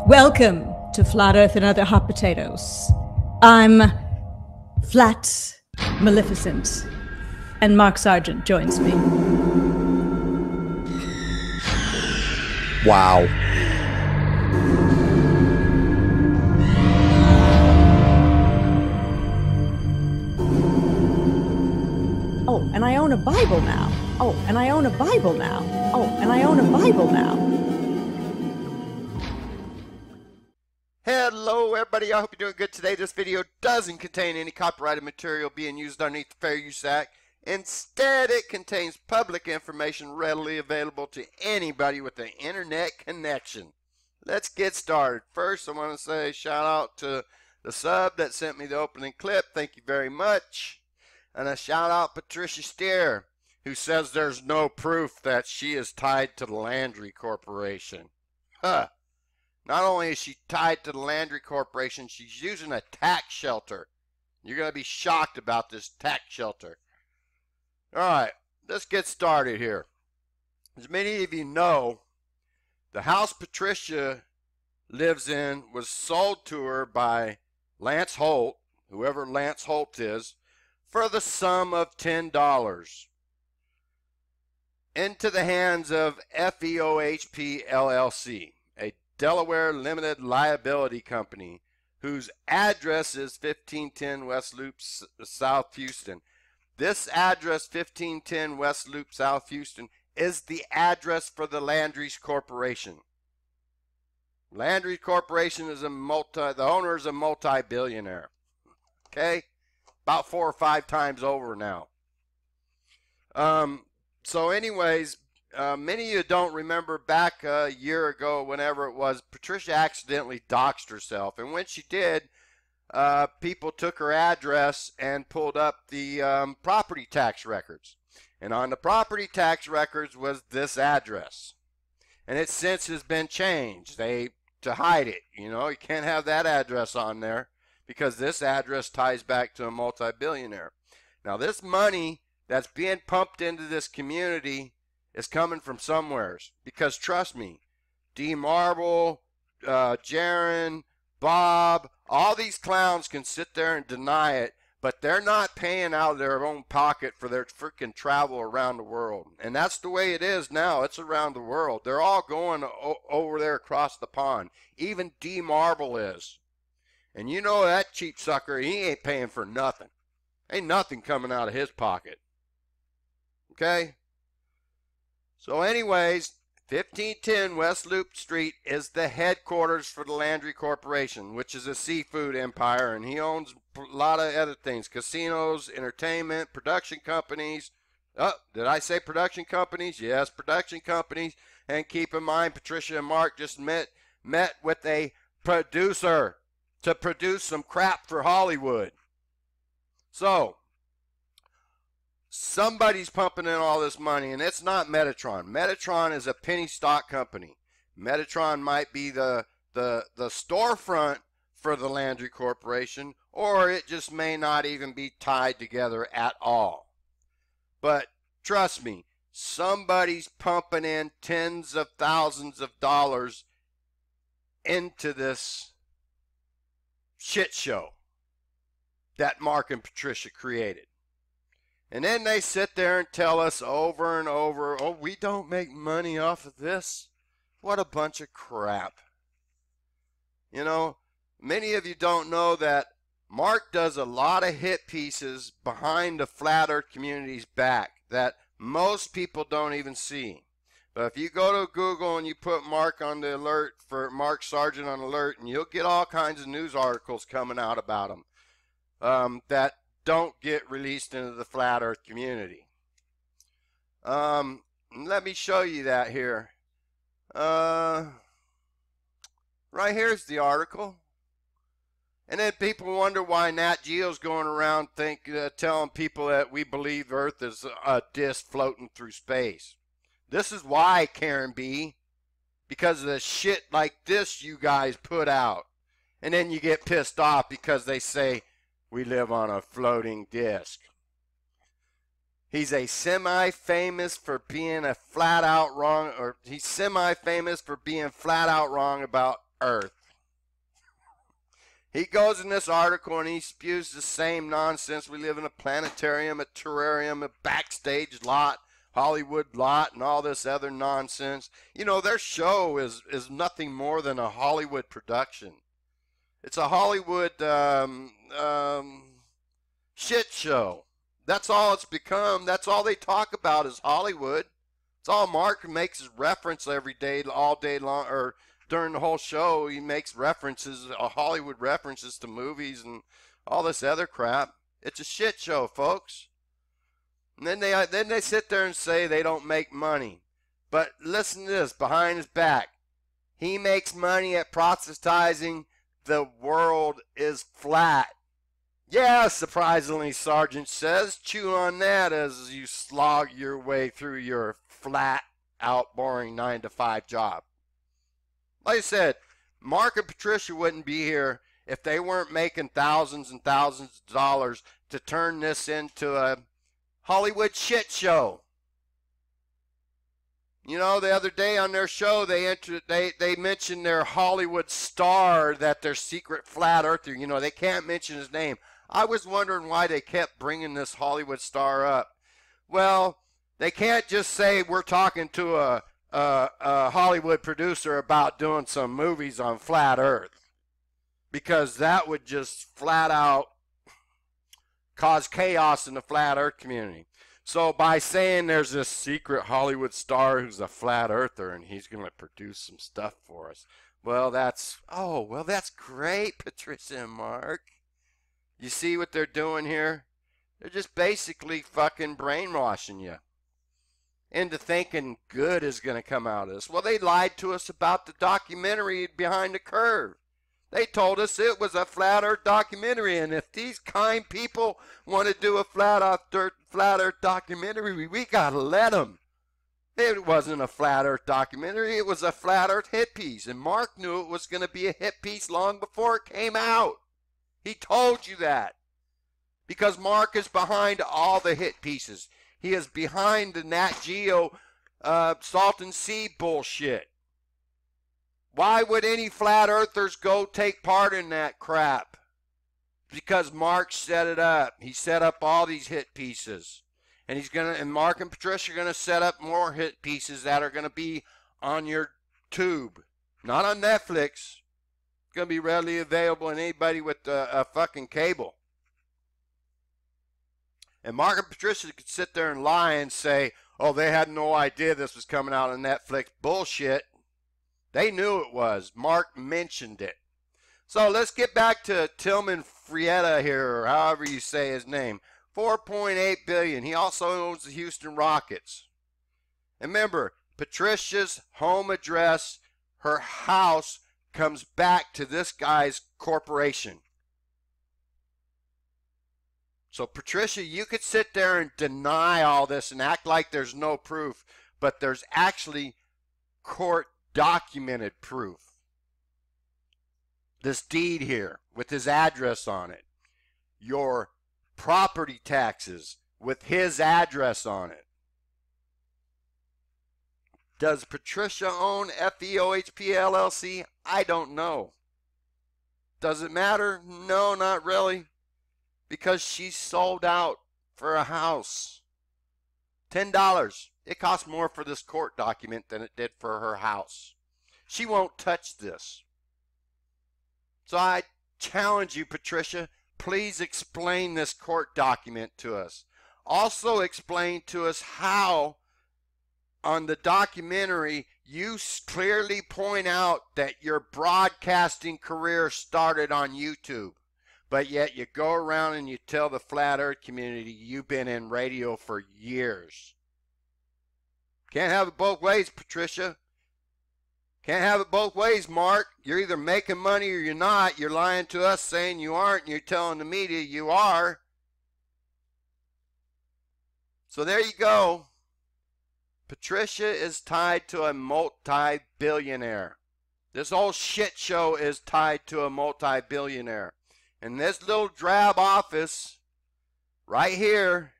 Welcome to Flat Earth and Other Hot Potatoes. I'm Flat Maleficent, and Mark Sargent joins me. Wow. Oh, and I own a Bible now. Oh, and I own a Bible now. Oh, and I own a Bible now. Hello everybody, I hope you're doing good today. This video doesn't contain any copyrighted material being used underneath the Fair Use Act. Instead, it contains public information readily available to anybody with an internet connection. Let's get started. First, I want to say shout out to the sub that sent me the opening clip. Thank you very much. And a shout out Patricia Steer, who says there's no proof that she is tied to the Landry Corporation. Huh. Not only is she tied to the Landry Corporation, she's using a tax shelter. You're going to be shocked about this tax shelter. Alright, let's get started here. As many of you know, the house Patricia lives in was sold to her by Lance Holt, whoever Lance Holt is, for the sum of $10 into the hands of Feohp Llc, a Delaware limited liability company whose address is 1510 West Loop, South Houston. This address, 1510 West Loop, South Houston, is the address for the Landry's Corporation. Landry Corporation is the owner is a multi-billionaire. Okay? About 4 or 5 times over now. So anyways, many of you don't remember back a year ago, whenever it was, Patricia accidentally doxed herself. And when she did, people took her address and pulled up the property tax records. And on the property tax records was this address. And it since has been changed. To hide it, you know, you can't have that address on there, because this address ties back to a multi-billionaire. Now, this money that's being pumped into this community is coming from somewheres. Because trust me, D. Marble, Jaron, Bob, all these clowns can sit there and deny it, but they're not paying out of their own pocket for their freaking travel around the world. And that's the way it is now. It's around the world. They're all going over there across the pond. Even D. Marble is. And you know that cheap sucker, he ain't paying for nothing. Ain't nothing coming out of his pocket. Okay? So anyways, 1510 West Loop Street is the headquarters for the Landry Corporation, which is a seafood empire, and he owns a lot of other things. Casinos, entertainment, production companies. Oh, did I say production companies? Yes, production companies. And keep in mind, Patricia and Mark just met with a producer to produce some crap for Hollywood. So, somebody's pumping in all this money, and it's not Metatron. Metatron is a penny stock company. Metatron might be the storefront for the Landry Corporation, or it just may not even be tied together at all. But trust me, somebody's pumping in tens of thousands of dollars into this shit show that Mark and Patricia created. And then they sit there and tell us over and over, oh, we don't make money off of this. What a bunch of crap. You know, many of you don't know that Mark does a lot of hit pieces behind the Flat Earth community's back that most people don't even see. But if you go to Google and you put Mark on the alert for Mark Sargent on alert, and you'll get all kinds of news articles coming out about him that don't get released into the Flat Earth community. Let me show you that here. Right here's the article. And then people wonder why Nat Geo's going around telling people that we believe Earth is a disc floating through space. This is why, Karen B. Because of the shit like this you guys put out. And then you get pissed off because they say we live on a floating disc. He's a semi-famous for being a flat out wrong, or he's semi-famous for being flat out wrong about Earth. He goes in this article and he spews the same nonsense. We live in a planetarium, a terrarium, a backstage lot, Hollywood lot, and all this other nonsense. You know, their show is nothing more than a Hollywood production. It's a Hollywood shit show. That's all it's become. That's all they talk about is Hollywood. It's all Mark makes reference every day, all day long, or during the whole show. He makes references, Hollywood references to movies and all this other crap. It's a shit show, folks. And then they sit there and say they don't make money. But listen to this, behind his back. He makes money at proselytizing the world is flat. Yeah, surprisingly, Sergeant says. Chew on that as you slog your way through your flat out, boring 9-to-5 job. Like I said, Mark and Patricia wouldn't be here if they weren't making thousands and thousands of dollars to turn this into a Hollywood shit show. You know, the other day on their show, they mentioned their Hollywood star, that their secret flat earther. You know, they can't mention his name. I was wondering why they kept bringing this Hollywood star up. Well, they can't just say we're talking to a Hollywood producer about doing some movies on flat Earth, because that would just flat out cause chaos in the flat Earth community. So by saying there's this secret Hollywood star who's a flat earther and he's going to produce some stuff for us, well, that's great, Patricia and Mark. You see what they're doing here? They're just basically fucking brainwashing you into thinking good is going to come out of this. Well, they lied to us about the documentary Behind the Curve. They told us it was a flat earth documentary, and if these kind people want to do a flat earth documentary, we got to let them. It wasn't a flat earth documentary. It was a flat earth hit piece, and Mark knew it was going to be a hit piece long before it came out. He told you that because Mark is behind all the hit pieces. He is behind the Nat Geo Salton Sea bullshit. Why would any flat earthers go take part in that crap? Because Mark set it up. He set up all these hit pieces. And Mark and Patricia are gonna set up more hit pieces that are gonna be on your tube. Not on Netflix. It's gonna be readily available in anybody with a fucking cable. And Mark and Patricia could sit there and lie and say, oh, they had no idea this was coming out on Netflix. Bullshit. They knew it was. Mark mentioned it. So let's get back to Tillman Frietta here, or however you say his name. $4.8 billion. He also owns the Houston Rockets. And remember, Patricia's home address, her house, comes back to this guy's corporation. So Patricia, you could sit there and deny all this and act like there's no proof, but there's actually court documented proof. This deed here with his address on it. Your property taxes with his address on it. Does Patricia own Feohp Llc? I don't know. Does it matter? No, not really. Because she sold out for a house. $10. It cost more for this court document than it did for her house. She won't touch this. So I challenge you, Patricia, please explain this court document to us. Also explain to us how on the documentary you clearly point out that your broadcasting career started on YouTube. But yet you go around and you tell the flat earth community you've been in radio for years. Can't have it both ways, Patricia. Can't have it both ways, Mark. You're either making money or you're not. You're lying to us saying you aren't, and you're telling the media you are. So there you go. Patricia is tied to a multi-billionaire. This whole shit show is tied to a multi-billionaire. And this little drab office right here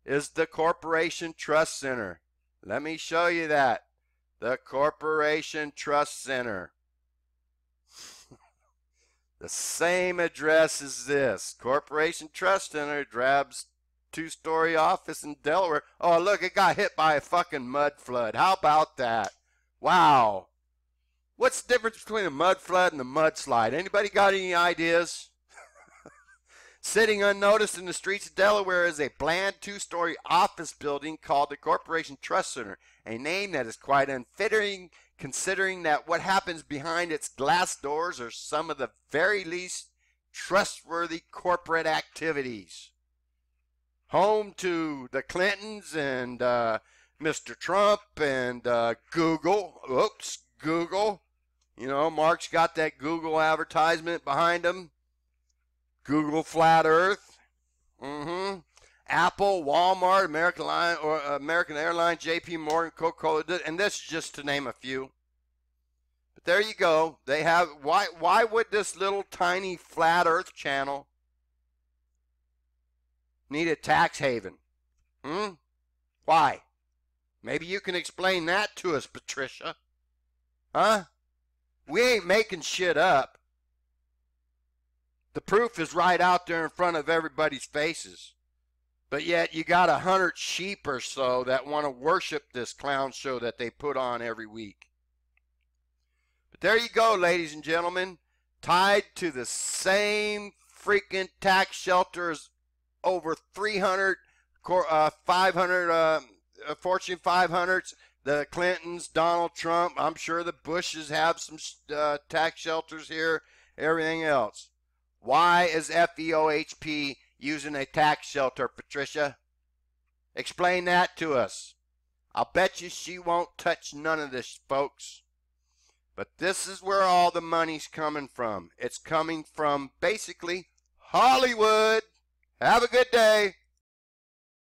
is the Corporation Trust Center. Let me show you that. The Corporation Trust Center. The same address as this. Corporation Trust Center, Drab's two-story office in Delaware. Oh, look, it got hit by a fucking mud flood. How about that? Wow. What's the difference between a mud flood and a mudslide? Anybody got any ideas? Sitting unnoticed in the streets of Delaware is a bland two-story office building called the Corporation Trust Center, a name that is quite unfitting considering that what happens behind its glass doors are some of the very least trustworthy corporate activities. Home to the Clintons and Mr. Trump and Google. Oops, Google. You know, Mark's got that Google advertisement behind him. Google Flat Earth. Apple, Walmart, American Airlines, J.P. Morgan, Coca-Cola, and this is just to name a few. But there you go. They have, why would this little tiny Flat Earth channel need a tax haven? Why? Maybe you can explain that to us, Patricia. Huh? We ain't making shit up. The proof is right out there in front of everybody's faces. But yet you got 100 sheep or so that want to worship this clown show that they put on every week. But there you go, ladies and gentlemen. Tied to the same freaking tax shelter as over 300, 500 Fortune 500s. The Clintons, Donald Trump. I'm sure the Bushes have some tax shelters here. Everything else. Why is FEOHP using a tax shelter, Patricia? Explain that to us. I'll bet you she won't touch none of this, folks. But this is where all the money's coming from. It's coming from basically Hollywood. Have a good day.